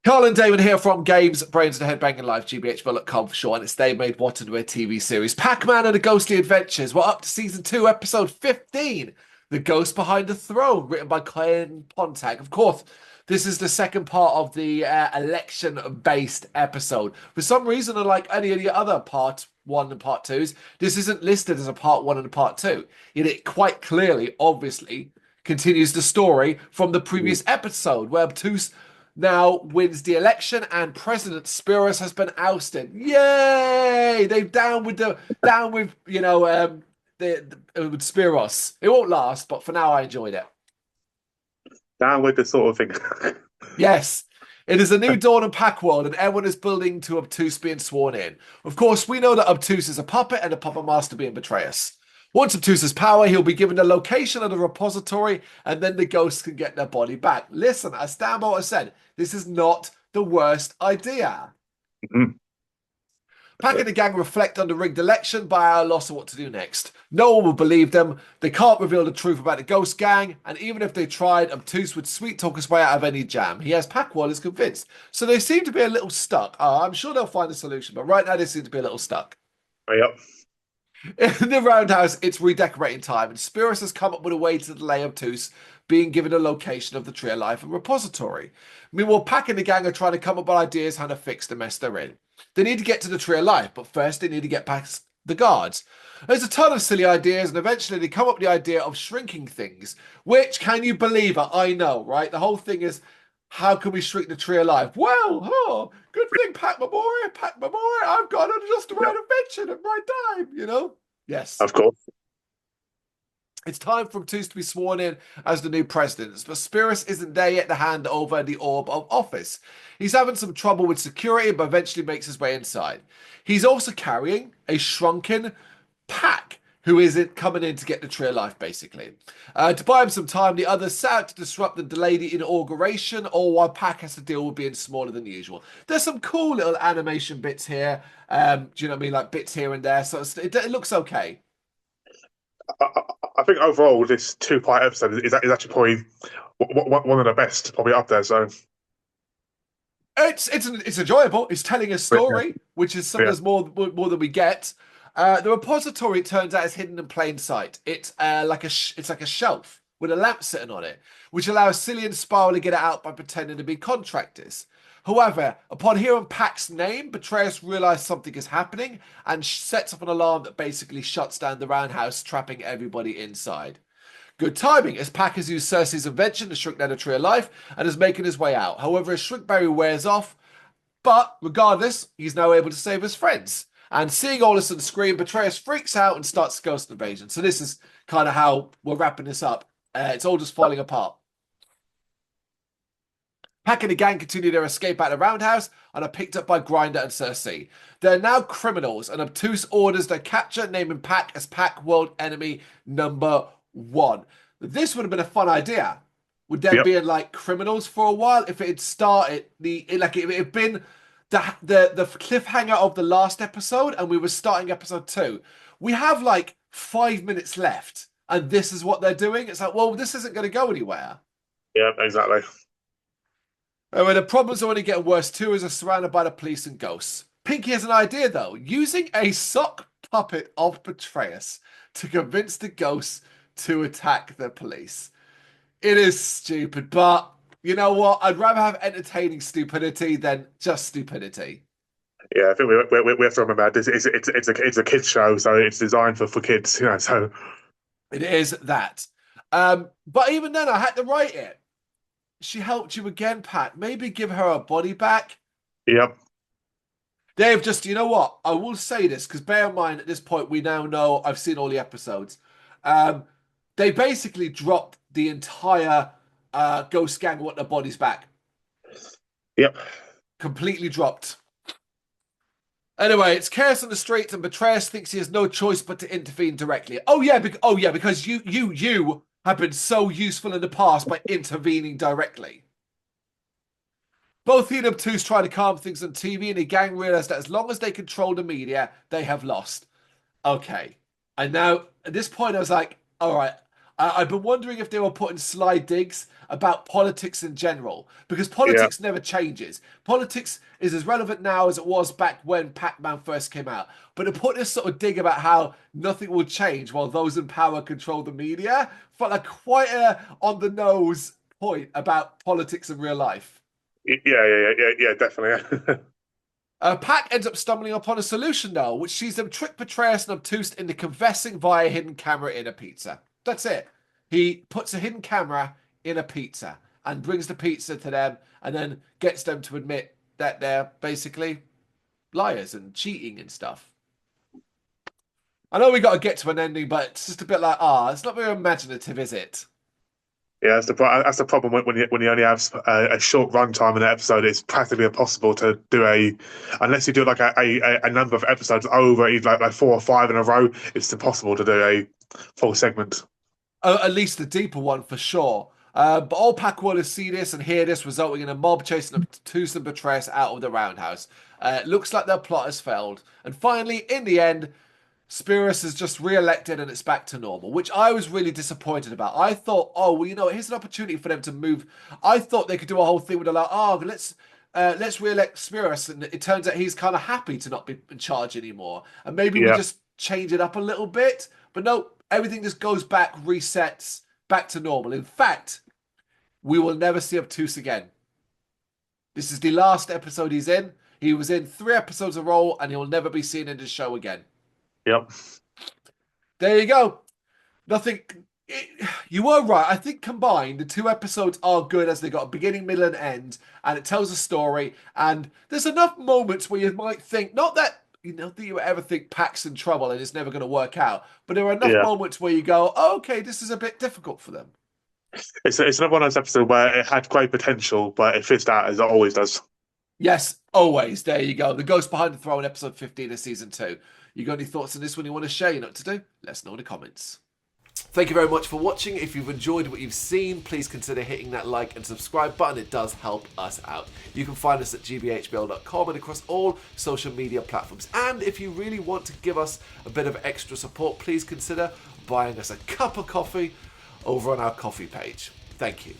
Carl and Damon here from Brrraains A Head-Banging Life, gbhblofficial for short, and it's They Made What Into a TV series. Pac-Man and the Ghostly Adventures. We're up to Season 2, Episode 15, The Ghost Behind the Throne, written by Ken Pontac. Of course, this is the second part of the election-based episode. For some reason, unlike any of the other Part 1 and Part 2s, this isn't listed as a Part 1 and a Part 2. Yet it quite clearly, obviously, continues the story from the previous episode, where Obtuse now wins the election and President Spiros has been ousted. Yay! They've down with with Spiros. It won't last, but for now I enjoyed it. Down with this sort of thing. Yes. It is a new dawn in Pac World, and everyone is building to Obtuse being sworn in. Of course, we know that Obtuse is a puppet and a puppet master being Betrayus. Once Obtuse has power, he'll be given the location of the repository, and then the ghosts can get their body back. Listen, as Stan has said, this is not the worst idea. Mhm. Pac and the gang reflect on the rigged election by our loss of what to do next. No one will believe them. They can't reveal the truth about the ghost gang, and even if they tried, Obtuse would sweet talk his way out of any jam. He has Pac-Wall is convinced. So they seem to be a little stuck. I'm sure they'll find a solution, but right now they seem to be a little stuck. Yep. In the roundhouse, it's redecorating time, and Spiros has come up with a way to delay Obtuse being given a location of the Tree of Life and repository. Meanwhile, Pac and the gang are trying to come up with ideas how to fix the mess they're in. They need to get to the Tree of Life, but first they need to get past the guards. There's a ton of silly ideas, and eventually they come up with the idea of shrinking things, which, can you believe it? I know, right? The whole thing is, how can we shrink the Tree of Life? Well, good thing, Pac Memorial, I've got just the right Yep. invention at the right time, you know? Yes. Of course. It's time for Obtuse to be sworn in as the new president, but Spiros isn't there yet to hand over the orb of office. He's having some trouble with security, but eventually makes his way inside. He's also carrying a shrunken Pac, who isn't coming in to get the Tree of Life, basically. To buy him some time, the others set out to disrupt the delayed inauguration, all while Pac has to deal with being smaller than usual. There's some cool little animation bits here. Do you know what I mean? Like bits here and there. So it looks okay. I think overall, this two-part episode is actually probably one of the best, probably up there. So, It's enjoyable. It's telling a story, which is yeah. sometimes more than we get. The repository, it turns out, is hidden in plain sight. It's like a shelf with a lamp sitting on it, which allows Cillian and Spiral to get it out by pretending to be contractors. However, upon hearing Pac's name, Betrayus realizes something is happening and sets up an alarm that basically shuts down the roundhouse, trapping everybody inside. Good timing, as Pac has used Cersei's invention to shrink down the Tree of Life and is making his way out. However, his shrink barrier wears off, but regardless, he's now able to save his friends. And seeing all this on the screen, Betrayus freaks out and starts Ghost Invasion. So this is kind of how we're wrapping this up. It's all just falling apart. Pac and the gang continue their escape out of the roundhouse and are picked up by Grinder and Cersei. They're now criminals, and Obtuse orders their capture, naming Pac as Pac World Enemy #1. This would have been a fun idea. Would there Yep. be like criminals for a while if it had started if it had been the cliffhanger of the last episode and we were starting episode 2. We have like 5 minutes left, and this is what they're doing. It's like, well, this isn't going to go anywhere. Yeah, exactly. And the problems are only getting worse too, as they're surrounded by the police and ghosts. Pinky has an idea though, using a sock puppet of Betrayus to convince the ghosts to attack the police. It is stupid, but you know what? I'd rather have entertaining stupidity than just stupidity. Yeah, I think we have to remember this. It's a kids show, so it's designed for kids. So It is that. But even then, I had to write it. She helped you again, Pat. Maybe give her a body back. yep. They've just, you know what? I will say this because bear in mind at this point we now know I've seen all the episodes. They basically dropped the entire Ghost Gang want their bodies back. Yep. Completely dropped. Anyway, it's chaos on the streets, and Betrayus thinks he has no choice but to intervene directly. Oh yeah, because you have been so useful in the past by intervening directly. Both he and Obtuse try to calm things on TV, and the gang realize that as long as they control the media, they have lost. Okay. And now, at this point, I was like, all right, I've been wondering if they were putting sly digs about politics in general, because Yeah, politics never changes. Politics is as relevant now as it was back when Pac-Man first came out. But to put this sort of dig about how nothing will change while those in power control the media felt like quite a on the nose point about politics in real life. yeah, definitely. Pac ends up stumbling upon a solution though, which sees them trick Betrayus and Obtuse into confessing via a hidden camera in a pizza. That's it. He puts a hidden camera in a pizza and brings the pizza to them and then gets them to admit that they're basically liars and cheating and stuff. I know we got to get to an ending, but it's just a bit like, it's not very imaginative, is it? Yeah, that's the problem when you only have a short runtime in an episode. It's practically impossible to do unless you do like a number of episodes over, either like 4 or 5 in a row. It's impossible to do a full segment. At least the deeper one for sure. But all Pac will see this and hear this, resulting in a mob chasing Obtuse and Betrayus out of the roundhouse. It looks like their plot has failed. And finally, in the end, Spears is just re-elected and it's back to normal, which I was really disappointed about. I thought, oh, well, here's an opportunity for them to move. I thought they could do a whole thing with like, let's re-elect Spears, and it turns out he's kind of happy to not be in charge anymore, and maybe we Yeah, just change it up a little bit. But no, everything just goes back, resets back to normal. In fact, we will never see Obtuse again. This is the last episode he's in. He was in 3 episodes of Roll, and he will never be seen in the show again. yep. There you go. Nothing. You were right. I think combined, the 2 episodes are good as they got a beginning, middle, and end, and it tells a story. And there's enough moments where you might think, not that that you ever think Pac's in trouble and it's never going to work out, but there are enough Yeah. moments where you go, oh, okay, this is a bit difficult for them. It's another one of those episodes where it had great potential, but it fizzed out as it always does. Yes, always. There you go. The Ghost Behind the Throne, episode 15 of season 2. You got any thoughts on this one you want to share? You know what to do? Let us know in the comments. Thank you very much for watching. If you've enjoyed what you've seen, please consider hitting that like and subscribe button. It does help us out. You can find us at gbhbl.com and across all social media platforms. And if you really want to give us a bit of extra support, please consider buying us a cup of coffee over on our coffee page. Thank you.